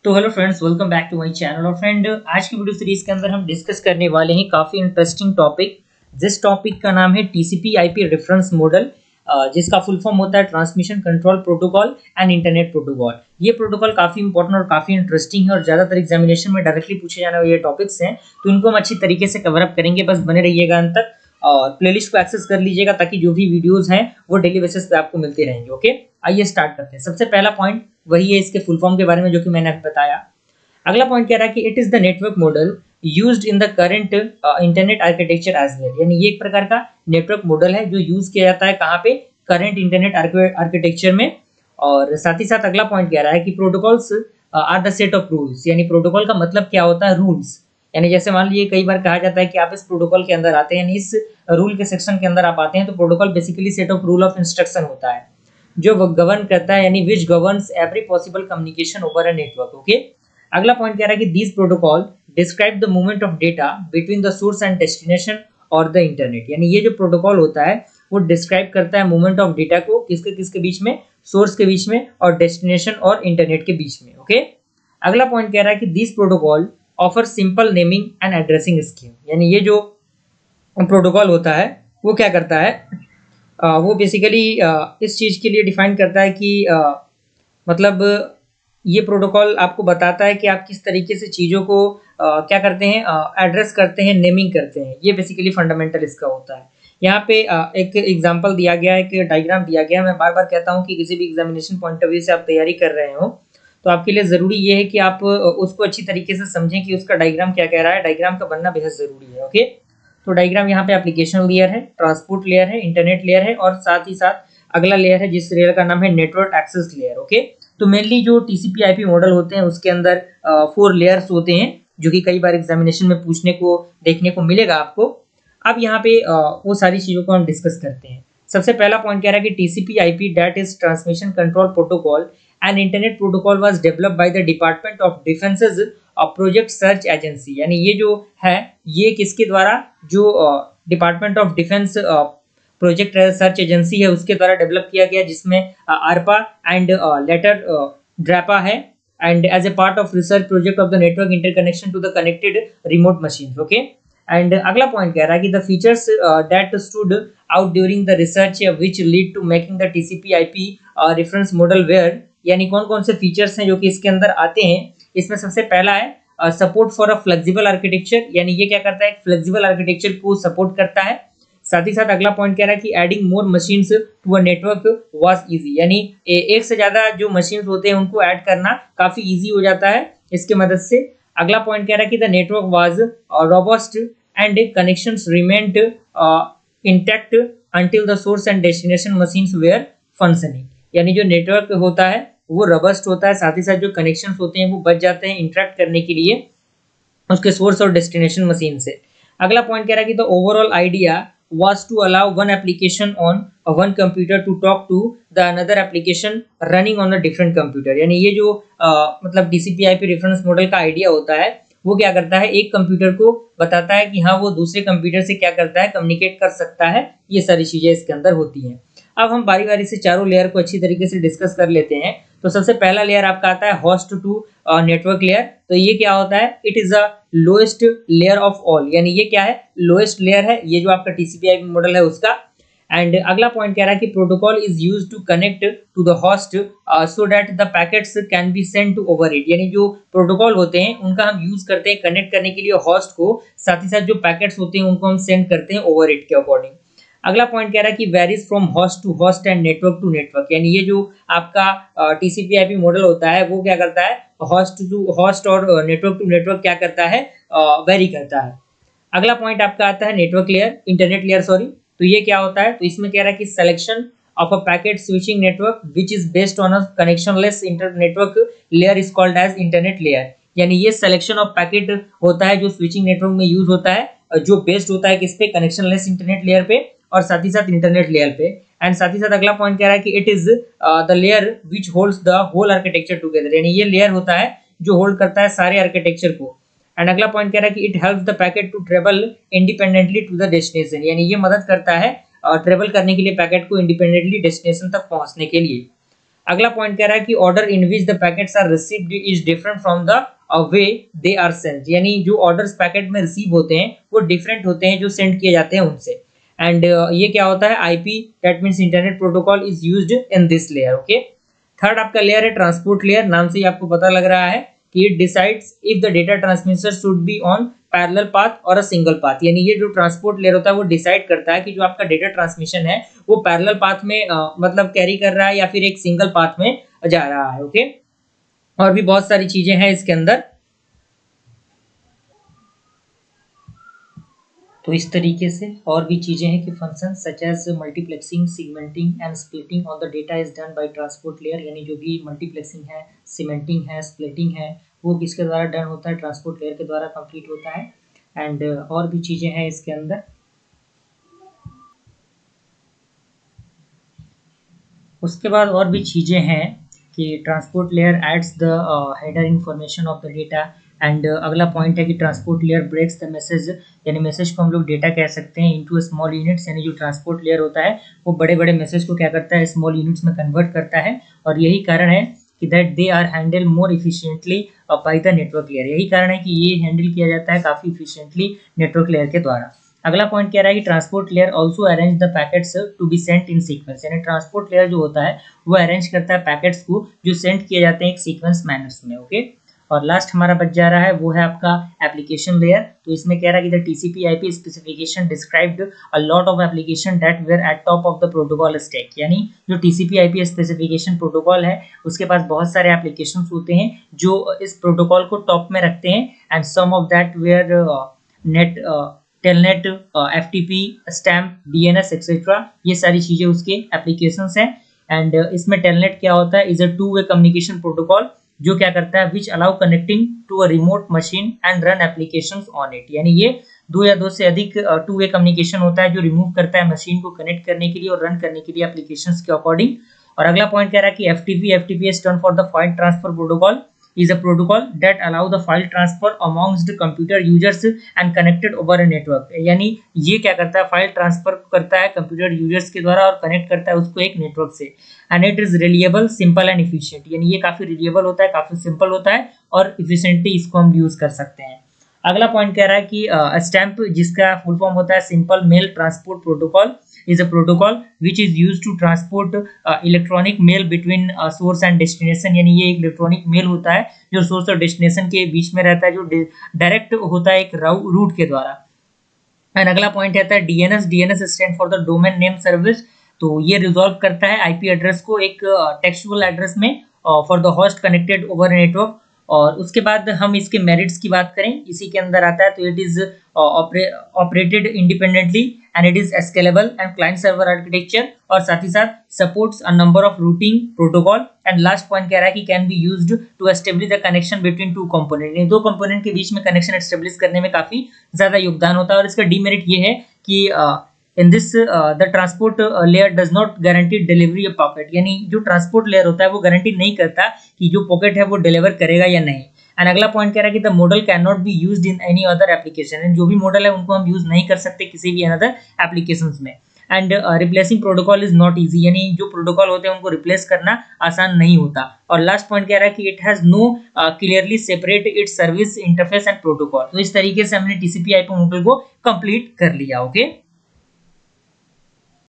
तो hello friends, welcome back to my channel. और friend, आज की वीडियो सीरीज के अंदर हम डिस्कस करने वाले हैं काफ़ी इंटरेस्टिंग टॉपिक। जिस टॉपिक का नाम है टीसीपी आईपी रेफरेंस मॉडल, जिसका फुल फॉर्म होता है transmission control protocol and internet protocol. ये प्रोटोकॉल काफ़ी इंपॉर्टेंट और काफ़ी इंटरेस्टिंग है और ज़्यादातर एग्जामिनेशन में डायरेक्टली पूछे जाने वाले ये टॉपिक्स हैं, तो इनको हम अच्छी तरीके से कवर अप करेंगे। बस बने रहिएगा अंत तक और प्लेलिस्ट को एक्सेस कर लीजिएगा ताकि जो भी वीडियोस हैं वो डेली बेसिस पे आपको मिलते रहेंगे। ओके, आइए स्टार्ट करते हैं। सबसे पहला पॉइंट वही है इसके फुल फॉर्म के बारे में, जो कि मैंने अभी बताया। अगला पॉइंट कह रहा है कि it is the network model used in the current internet architecture as well. यानी ये एक प्रकार का नेटवर्क मॉडल है जो यूज किया जाता है कहाँ पे, करंट इंटरनेट आर्किटेक्चर में। और साथ ही साथ अगला पॉइंट कह रहा है कि protocols are the set of rules. यानी प्रोटोकॉल का मतलब क्या होता है, रूल्स। यानी जैसे मान लीजिए कई बार कहा जाता है कि आप इस प्रोटोकॉल के अंदर आते हैं, यानी इस रूल के सेक्शन के अंदर आप आते हैं, तो protocol basically set of rule of instruction होता है जो गवर्न करता है, यानी which governs every possible communication over a network. Okay, अगला पॉइंट कह रहा है कि this protocol describe the movement of data between the source and destination और द इंटरनेट। यानी ये जो प्रोटोकॉल होता है वो डिस्क्राइब करता है मूवमेंट ऑफ डेटा को किसके किसके बीच में, सोर्स के बीच में और डेस्टिनेशन और इंटरनेट के बीच में। ओके, अगला पॉइंट कह रहा है कि this protocol offer simple naming and addressing scheme. यानी ये जो प्रोटोकॉल होता है वो क्या करता है, वो बेसिकली इस चीज के लिए डिफाइन करता है कि मतलब ये प्रोटोकॉल आपको बताता है कि आप किस तरीके से चीज़ों को क्या करते हैं, एड्रेस करते हैं, नेमिंग करते हैं। ये बेसिकली फंडामेंटल इसका होता है। यहाँ पे एक एग्जांपल दिया गया है, एक डायग्राम दिया गया है। मैं बार बार कहता हूँ कि किसी भी एग्जामिनेशन पॉइंट ऑफ व्यू से आप तैयारी कर रहे हो तो आपके लिए ज़रूरी ये है कि आप उसको अच्छी तरीके से समझें कि उसका डायग्राम क्या कह रहा है। डायग्राम का बनना बेहद ज़रूरी है। ओके, तो डायग्राम यहाँ पे एप्लीकेशन लेयर है, ट्रांसपोर्ट लेयर है, इंटरनेट लेयर है और साथ ही साथ अगला लेयर है जिस लेयर का नाम है नेटवर्क एक्सेस लेयर। ओके, तो मेनली जो टीसीपी आईपी मॉडल होते हैं उसके अंदर 4 लेयर्स होते हैं, जो कि कई बार एग्जामिनेशन में पूछने को देखने को मिलेगा आपको। अब यहाँ पे वो सारी चीज़ों को हम डिस्कस करते हैं। सबसे पहला पॉइंट कह रहा है कि TCP IP that is transmission control protocol and internet protocol was developed by the department of defences project search agency. यानी ये जो है ये किसके द्वारा, जो department of defence project search agency है उसके द्वारा डेवलप किया गया, जिसमें आरपा एंड लेटर ड्रैपा है, and as a part of research project of the network interconnection to the connected remote machine. Okay, and अगला पॉइंट कह रहा है कि the features that stood out during the research which lead to making the TCP IP reference model were. यानी कौन कौन से features हैं जो कि इसके अंदर आते हैं। इसमें सबसे पहला है support for a flexible architecture. यानी ये क्या करता है, एक फ्लेक्सिबल आर्किटेक्चर को सपोर्ट करता है। साथ ही साथ अगला पॉइंट कह रहा है कि adding more machines to a network was easy. यानी एक से ज्यादा जो मशीन्स होते हैं उनको ऐड करना काफी इजी हो जाता है इसके मदद से। अगला पॉइंट कह रहा है कि the network was robust and connections remained intact until the source and destination machines were functioning. यानी जो नेटवर्क होता है वो रोबस्ट होता है, साथ ही साथ जो कनेक्शंस होते हैं वो बच जाते हैं इंटरेक्ट करने के लिए उसके सोर्स और डेस्टिनेशन मशीन से। अगला पॉइंट कह रहा है कि the overall idea was to allow one application on one computer to talk to the another application running on a different computer। यानी ये जो मतलब TCP/IP रेफरेंस मॉडल का आइडिया होता है वो क्या करता है, एक कंप्यूटर को बताता है कि हाँ वो दूसरे कंप्यूटर से क्या करता है, कम्युनिकेट कर सकता है। ये सारी चीजें इसके अंदर होती हैं। अब हम बारी बारी से चारों लेयर को अच्छी तरीके से डिस्कस कर लेते हैं। तो सबसे पहला लेयर आपका आता है होस्ट टू नेटवर्क लेयर। तो ये क्या होता है, it is a lowest layer of all. यानी ये क्या है, लोएस्ट लेयर है ये जो आपका टीसीपी/आईपी मॉडल है उसका। एंड अगला पॉइंट कह रहा है कि protocol is used to connect to the host so that the packets can be send to over it. यानी जो प्रोटोकॉल होते हैं उनका हम यूज करते हैं कनेक्ट करने के लिए होस्ट को, साथ ही साथ जो पैकेट्स होते हैं उनको हम सेंड करते हैं ओवर इट के अकॉर्डिंग। अगला पॉइंट कह रहा है कि varies from host to host and network to network. यानी ये जो आपका टीसीपी/आईपी मॉडल होता है वो क्या करता है, होस्ट टू होस्ट और नेटवर्क टू नेटवर्क क्या करता है, वेरी करता है। अगला पॉइंट आपका आता है network layer, internet layer sorry. तो ये क्या होता है, तो इसमें कह रहा है कि selection of a packet switching network which is based on a connectionless inter network layer is called as internet layer. यानी ये सिलेक्शन ऑफ पैकेट होता है जो स्विचिंग नेटवर्क में यूज होता है, जो बेस्ड होता है किस पे, कनेक्शनलेस इंटरनेट लेयर पे और साथ ही साथ इंटरनेट लेयर पे। एंड साथ ही साथ अगला पॉइंट कह रहा है कि it is the layer which holds the whole architecture together. यानी ये लेयर होता है जो होल्ड करता है सारे आर्किटेक्चर को। एंड अगला पॉइंट कह रहा है कि it helps the packet to travel independently to the destination. यानी ये मदद करता है ट्रेवल करने के लिए पैकेट को इंडिपेंडेंटली डेस्टिनेशन तक पहुंचने के लिए। अगला पॉइंट कह रहा है कि order in which the packets are received is different from the way they are sent, यानी जो ऑर्डर्स पैकेट में रिसीव होते हैं वो डिफरेंट होते हैं जो सेंड किए जाते हैं उनसे। एंड ये क्या होता है, IP that means internet protocol is used in this layer. Okay, third आपका लेयर है ट्रांसपोर्ट लेयर। नाम से ही आपको पता लग रहा है कि it decides if the data transmission should be on parallel path और अ सिंगल पाथ, यानी ये जो ट्रांसपोर्ट लेयर होता है वो डिसाइड करता है कि जो आपका डेटा ट्रांसमिशन है वो पैरेलल पाथ में मतलब कैरी कर रहा है या फिर एक सिंगल पाथ में जा रहा है। ओके, और भी बहुत सारी चीजें हैं इसके अंदर। तो इस तरीके से और भी चीजें हैं कि function such as multiplexing, segmenting and splitting on the data is done by transport layer, यानी जो भी मल्टीप्लेक्सिंग है, सीमेंटिंग है, स्प्लिटिंग है, वो किसके द्वारा डन होता है, ट्रांसपोर्ट लेयर के द्वारा कंप्लीट होता है। एंड और भी चीजें हैं इसके अंदर। उसके बाद और भी चीजें हैं कि transport layer adds the header information of the data. And अगला पॉइंट है कि transport layer breaks the message, यानी मैसेज को हम लोग डेटा कह सकते हैं, इनटू स्मॉल यूनिट्स, यानी जो ट्रांसपोर्ट लेयर होता है वो बड़े बड़े मैसेज को क्या करता है, स्मॉल यूनिट्स में कन्वर्ट करता है। और यही कारण है कि that they are handle more efficiently by the network layer, यही कारण है कि ये हैंडल किया जाता है काफी इफिशिएंटली नेटवर्क लेयर के द्वारा। अगला पॉइंट कह रहा है कि transport layer also arrange the packets to be sent in sequence, यानी ट्रांसपोर्ट लेयर जो होता है वो अरेंज करता है पैकेट्स को जो सेंड किए जाते हैं एक सीक्वेंस मैनर्स में। ओके, और लास्ट हमारा बच जा रहा है वो है आपका एप्लीकेशन लेयर। तो इसमें कह रहा है कि the TCP IP specification described a lot of application that were at top of the protocol stack, यानी जो टीसीपी आईपी स्पेसिफिकेशन प्रोटोकॉल है उसके पास बहुत सारे एप्लीकेशंस होते हैं जो इस प्रोटोकॉल को टॉप में रखते हैं। And some of that were net, Telnet, FTP, stamp, DNS etcetera, ये सारी चीजें उसके एप्लीकेशंस हैं। एंड इसमें टेलनेट क्या होता है, is a two way communication protocol जो क्या करता है, which allow connecting to a remote machine and run applications on it, यानी ये दो या दो से अधिक टू वे कम्युनिकेशन होता है जो रिमूव करता है मशीन को कनेक्ट करने के लिए और रन करने के लिए एप्लीकेशंस के अकॉर्डिंग। और अगला पॉइंट कह रहा है कि FTP stand for the file transfer protocol is a protocol that allow the file transfer amongst the computer users and connected over a network, यानी ये क्या करता है, फाइल ट्रांसफर करता है कंप्यूटर यूजर्स के द्वारा और कनेक्ट करता है उसको एक नेटवर्क से। And it is reliable, simple and efficient, यानी ये काफी रिलायबल होता है, काफी सिंपल होता है और इफिशिएंटली इसको हम यूज कर सकते हैं। अगला पॉइंट कह रहा है कि स्टैम्प, जिसका फुल फॉर्म होता है simple mail transport protocol, is a protocol which is used to transport electronic mail between source and destination, यानी ये एक इलेक्ट्रॉनिक मेल होता है जो सोर्स और डेस्टिनेशन के बीच में रहता है, जो डायरेक्ट होता है एक रूट के द्वारा। एंड अगला पॉइंट आता है DNS. DNS stand for the domain name service, तो ये रिजॉल्व करता है आईपी एड्रेस को एक टेक्सचुअल एड्रेस में for the host connected over network. और उसके बाद हम इसके मेरिट्स की बात करें, इसी के अंदर आता है, तो it is operated independently and it is scalable and client server architecture, और साथ ही साथ supports a number of routing protocol. And last point कह रहा है कि can be used to establish the connection between two component, दो component के बीच में कनेक्शन एस्टेब्लिश करने में काफी ज्यादा योगदान होता है। और इसका डीमेरिट ये है कि in this the transport layer does not guarantee delivery of pocket, यानी जो ट्रांसपोर्ट लेयर होता है वो गारंटी नहीं करता कि जो पॉकेट है वो डिलीवर करेगा या नहीं। एंड अगला पॉइंट कह रहा है कि the model can not be used in any other application, जो भी मॉडल है उनको हम यूज नहीं कर सकते किसी भी अदर एप्लीकेशंस में। And replacing protocol is not easy, यानी जो प्रोटोकॉल होते हैं उनको रिप्लेस करना आसान नहीं होता। और लास्ट पॉइंट कह रहा है कि it has no clearly separate its service interface and protocol. तो इस तरीके से हमने टीसीपी आईपी मॉडल को कंप्लीट कर लिया। ओके